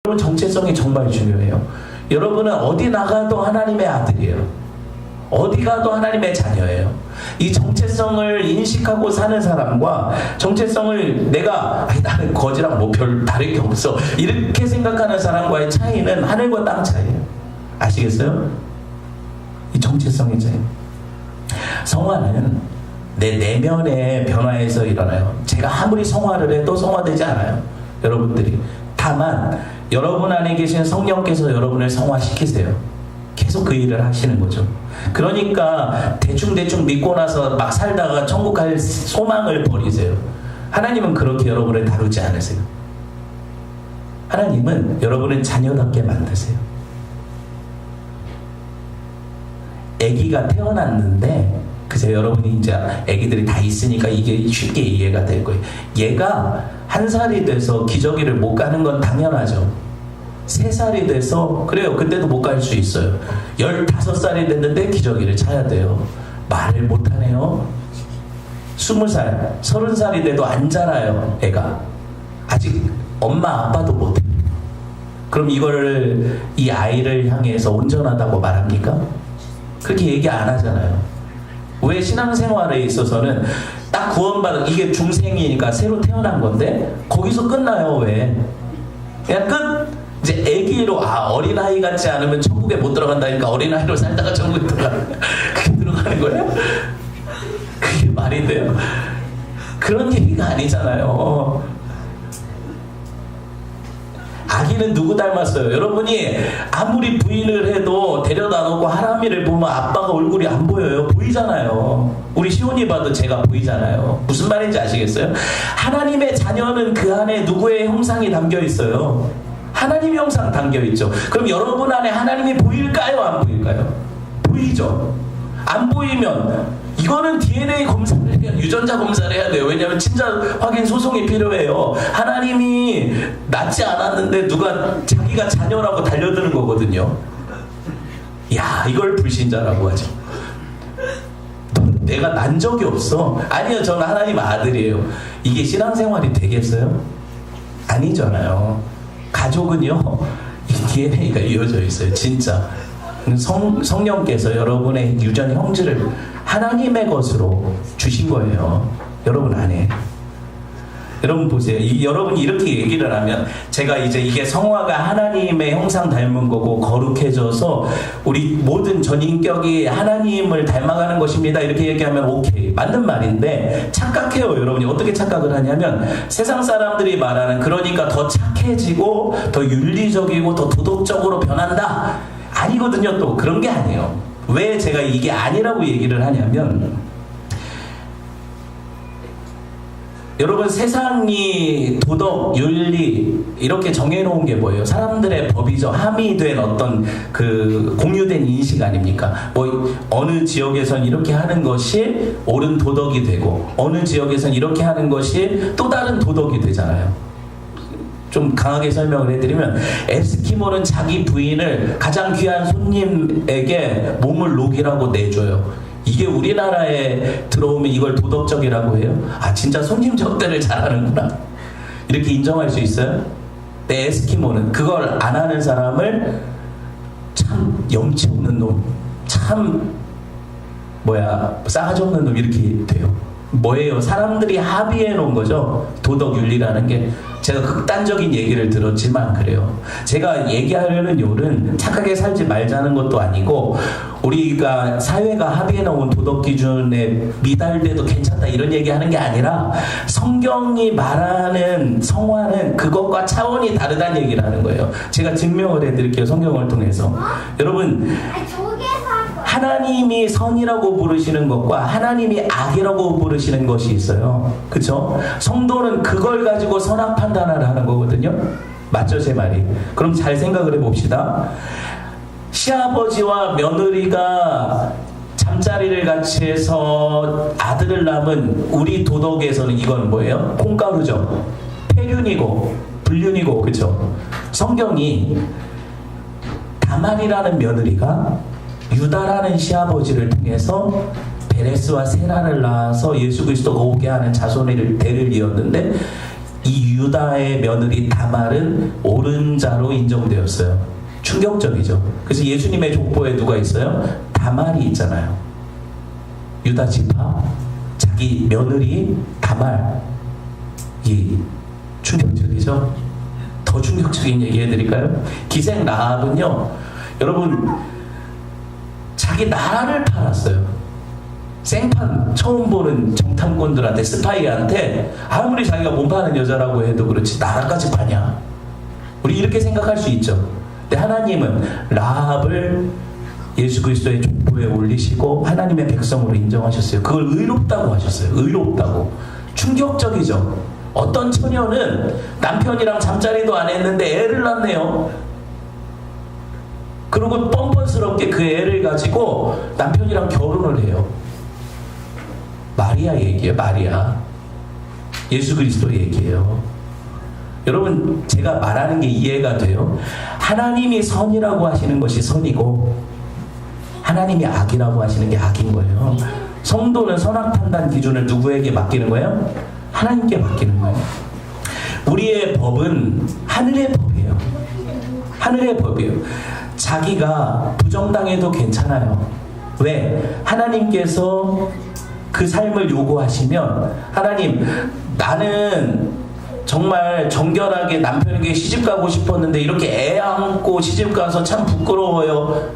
여러분 정체성이 정말 중요해요. 여러분은 어디 나가도 하나님의 아들이에요. 어디 가도 하나님의 자녀예요. 이 정체성을 인식하고 사는 사람과 정체성을 나는 거지랑 뭐 별 다를 게 없어 이렇게 생각하는 사람과의 차이는 하늘과 땅 차이예요. 아시겠어요? 이 정체성의 차이. 성화는 내 내면의 변화에서 일어나요. 제가 아무리 성화를 해도 성화되지 않아요. 여러분들이. 다만 여러분 안에 계신 성령께서 여러분을 성화시키세요. 계속 그 일을 하시는 거죠. 그러니까 대충 믿고 나서 막 살다가 천국 갈 소망을 버리세요. 하나님은 그렇게 여러분을 다루지 않으세요. 하나님은 여러분을 자녀답게 만드세요. 아기가 태어났는데 그래서 여러분이 이제 아기들이 다 있으니까 이게 쉽게 이해가 될 거예요. 얘가 1살이 돼서 기저귀를 못 가는 건 당연하죠. 3살이 돼서 그래요. 그때도 못 갈 수 있어요. 15살이 됐는데 기저귀를 차야 돼요. 말을 못하네요. 20살, 30살이 돼도 안 자라요. 애가 아직 엄마 아빠도 못해요. 그럼 이 아이를 향해서 온전하다고 말합니까? 그렇게 얘기 안 하잖아요. 왜? 신앙생활에 있어서는 딱 구원받은 이게 중생이니까 새로 태어난 건데 거기서 끝나요. 왜? 그냥 끝. 이제 애기로 어린아이 같지 않으면 천국에 못 들어간다니까 어린아이로 살다가 천국에 그게 들어가는 거예요? 그게 말이 돼요? 그런 얘기가 아니잖아요. 아기는 누구 닮았어요? 여러분이 아무리 부인을 해도 데려다 놓고 하람이를 보면 아빠가 얼굴이 안 보여요. 보이잖아요. 우리 시온이 봐도 제가 보이잖아요. 무슨 말인지 아시겠어요? 하나님의 자녀는 그 안에 누구의 형상이 담겨 있어요? 하나님의 형상 담겨 있죠. 그럼 여러분 안에 하나님이 보일까요? 안 보일까요? 보이죠. 안 보이면 이거는 DNA 검사를 해야 유전자 검사를 해야 돼요. 왜냐하면 친자 확인 소송이 필요해요. 하나님이 낳지 않았는데 누가 자기가 자녀라고 달려드는 거거든요. 야, 이걸 불신자라고 하죠. 내가 난 적이 없어. 아니요, 저는 하나님 아들이에요. 이게 신앙생활이 되겠어요? 아니잖아요. 가족은요, 이 DNA가 이어져 있어요. 진짜. 성령께서 여러분의 유전 형질을 하나님의 것으로 주신 거예요. 여러분 안에. 여러분 보세요. 여러분이 이렇게 얘기를 하면 제가 이제 이게 성화가 하나님의 형상 닮은 거고 거룩해져서 우리 모든 전인격이 하나님을 닮아가는 것입니다. 이렇게 얘기하면 오케이. 맞는 말인데 착각해요. 여러분이 어떻게 착각을 하냐면 세상 사람들이 말하는 그러니까 더 착해지고 더 윤리적이고 더 도덕적으로 변한다. 아니거든요. 또 그런 게 아니에요. 왜 제가 이게 아니라고 얘기를 하냐면 여러분 세상이 도덕, 윤리 이렇게 정해놓은 게 뭐예요? 사람들의 법이죠. 함의된 어떤 그 공유된 인식 아닙니까? 뭐 어느 지역에선 이렇게 하는 것이 옳은 도덕이 되고 어느 지역에선 이렇게 하는 것이 또 다른 도덕이 되잖아요. 좀 강하게 설명을 해드리면 에스키모는 자기 부인을 가장 귀한 손님에게 몸을 녹이라고 내줘요. 이게 우리나라에 들어오면 이걸 도덕적이라고 해요? 아, 진짜 손님 접대를 잘하는구나. 이렇게 인정할 수 있어요? 내 에스키모는 그걸 안 하는 사람을 참 염치 없는 놈, 참 싸가지 없는 놈 이렇게 돼요. 뭐예요? 사람들이 합의해 놓은 거죠. 도덕윤리라는 게. 제가 극단적인 얘기를 들었지만 그래요. 제가 얘기하려는 요는 착하게 살지 말자는 것도 아니고 우리가 사회가 합의해 놓은 도덕 기준에 미달돼도 괜찮다 이런 얘기하는 게 아니라 성경이 말하는 성화는 그것과 차원이 다르다는 얘기를 하는 거예요. 제가 증명을 해드릴게요. 성경을 통해서. 여러분 하나님이 선이라고 부르시는 것과 하나님이 악이라고 부르시는 것이 있어요. 그쵸? 성도는 그걸 가지고 선악 판단을 하는 거거든요. 맞죠, 제 말이? 그럼 잘 생각을 해봅시다. 시아버지와 며느리가 잠자리를 같이 해서 아들을 낳으면 우리 도덕에서는 이건 뭐예요? 콩가루죠. 폐륜이고 불륜이고, 그쵸? 성경이 다말이라는 며느리가 유다라는 시아버지를 통해서 베레스와 세라를 낳아서 예수 그리스도가 오게 하는 자손의 대를 이었는데 이 유다의 며느리 다말은 오른자로 인정되었어요. 충격적이죠. 그래서 예수님의 족보에 누가 있어요? 다말이 있잖아요. 유다 지파 자기 며느리 다말. 이 충격적이죠. 더 충격적인 얘기 해드릴까요? 기생 라합은요, 여러분 자기 나라를 팔았어요. 생판 처음 보는 정탐꾼들한테, 스파이한테 아무리 자기가 못 파는 여자라고 해도 그렇지 나라까지 파냐. 우리 이렇게 생각할 수 있죠. 근데 하나님은 라합을 예수 그리스도의 족보에 올리시고 하나님의 백성으로 인정하셨어요. 그걸 의롭다고 하셨어요. 의롭다고. 충격적이죠. 어떤 처녀는 남편이랑 잠자리도 안 했는데 애를 낳네요. 그리고 뻔뻔스럽게 그 애를 가지고 남편이랑 결혼을 해요. 마리아 얘기예요. 마리아. 예수 그리스도 얘기예요. 여러분, 제가 말하는 게 이해가 돼요? 하나님이 선이라고 하시는 것이 선이고 하나님이 악이라고 하시는 게 악인 거예요. 성도는 선악 판단 기준을 누구에게 맡기는 거예요? 하나님께 맡기는 거예요. 우리의 법은 하늘의 법이에요. 하늘의 법이에요. 자기가 부정당해도 괜찮아요. 왜? 하나님께서 그 삶을 요구하시면, 하나님, 나는 정말 정결하게 남편에게 시집가고 싶었는데 이렇게 애 안고 시집가서 참 부끄러워요.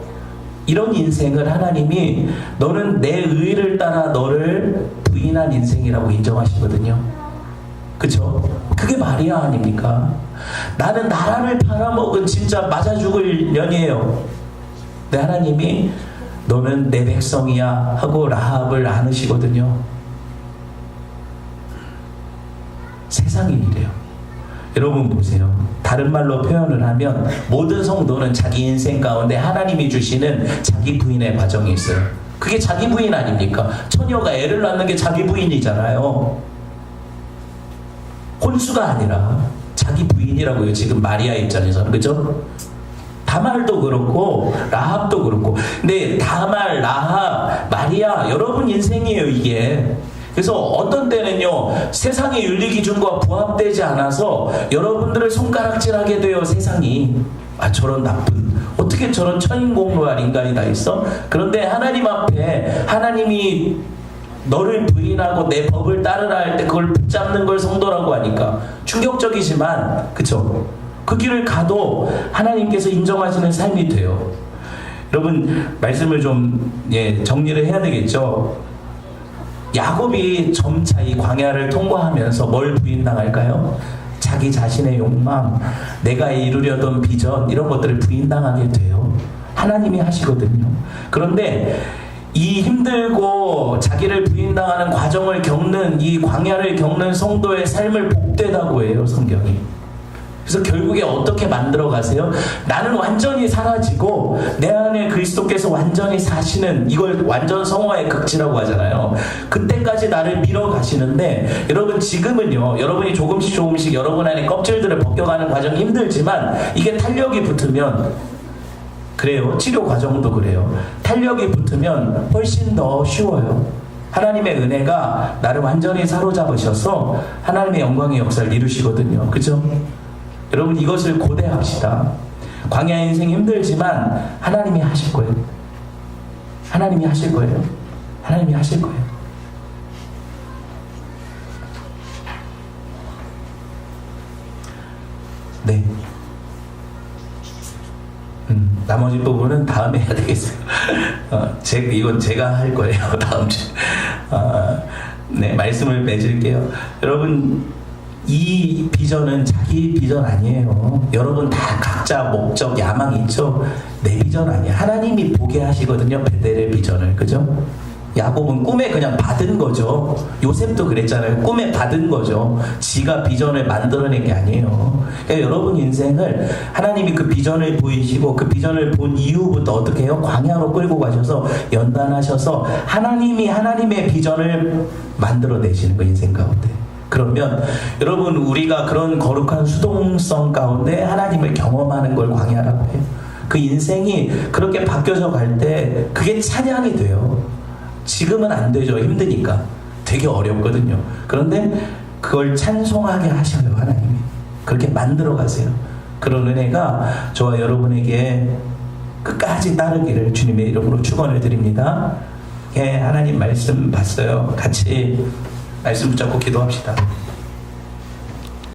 이런 인생을 하나님이 너는 내 의를 따라 너를 부인한 인생이라고 인정하시거든요. 그쵸? 그게 마리아 아닙니까? 나는 나라를 팔아먹은 진짜 맞아 죽을 년이에요. 근데 하나님이 너는 내 백성이야 하고 라합을 안으시거든요. 세상이 이래요. 여러분 보세요. 다른 말로 표현을 하면 모든 성도는 자기 인생 가운데 하나님이 주시는 자기 부인의 과정이 있어요. 그게 자기 부인 아닙니까? 처녀가 애를 낳는 게 자기 부인이잖아요. 혼수가 아니라 자기 부인이라고요. 지금 마리아 입장에서는. 그죠? 다말도 그렇고 라합도 그렇고. 근데 다말, 라합, 마리아, 여러분 인생이에요 이게. 그래서 어떤 때는요, 세상의 윤리 기준과 부합되지 않아서 여러분들을 손가락질하게 돼요. 세상이. 아, 저런 나쁜, 어떻게 저런 천인공노할 인간이 다 있어? 그런데 하나님 앞에 하나님이 너를 부인하고 내 법을 따르라 할 때 그걸 붙잡는 걸 성도라고 하니까 충격적이지만, 그쵸? 그 길을 가도 하나님께서 인정하시는 삶이 돼요. 여러분, 말씀을 좀 정리를 해야 되겠죠? 야곱이 점차 이 광야를 통과하면서 뭘 부인당할까요? 자기 자신의 욕망, 내가 이루려던 비전, 이런 것들을 부인당하게 돼요. 하나님이 하시거든요. 그런데 이 힘들고 자기를 부인당하는 과정을 겪는, 이 광야를 겪는 성도의 삶을 복되다고 해요, 성경이. 그래서 결국에 어떻게 만들어 가세요? 나는 완전히 사라지고 내 안에 그리스도께서 완전히 사시는, 이걸 완전 성화의 극치라고 하잖아요. 그때까지 나를 밀어 가시는데, 여러분 지금은요, 여러분이 조금씩 여러분 안에 껍질들을 벗겨가는 과정이 힘들지만 이게 탄력이 붙으면, 그래요. 치료 과정도 그래요. 탄력이 붙으면 훨씬 더 쉬워요. 하나님의 은혜가 나를 완전히 사로잡으셔서 하나님의 영광의 역사를 이루시거든요. 그죠? 여러분 이것을 고대합시다. 광야 인생 힘들지만 하나님이 하실 거예요. 하나님이 하실 거예요. 하나님이 하실 거예요. 네. 나머지 부분은 다음에 해야 되겠어요. 이건 제가 할 거예요. 다음 주. 네, 말씀을 맺을게요. 여러분, 이 비전은 자기 비전 아니에요. 여러분 다 각자 목적, 야망이 있죠? 내 비전 아니야. 하나님이 보게 하시거든요. 베델의 비전을. 그죠? 야곱은 꿈에 그냥 받은 거죠. 요셉도 그랬잖아요. 꿈에 받은 거죠. 지가 비전을 만들어낸 게 아니에요. 그러니까 여러분 인생을 하나님이 그 비전을 보이시고 그 비전을 본 이후부터 어떻게 해요? 광야로 끌고 가셔서 연단하셔서 하나님이 하나님의 비전을 만들어내시는 거, 인생 가운데. 그러면 여러분, 우리가 그런 거룩한 수동성 가운데 하나님을 경험하는 걸 광야라고 해요. 그 인생이 그렇게 바뀌어져 갈 때 그게 찬양이 돼요. 지금은 안 되죠. 힘드니까. 되게 어렵거든요. 그런데 그걸 찬송하게 하셔요. 하나님이 그렇게 만들어 가세요. 그런 은혜가 저와 여러분에게 끝까지 따르기를 주님의 이름으로 축원을 드립니다. 예, 하나님 말씀 봤어요. 같이 말씀 붙잡고 기도합시다.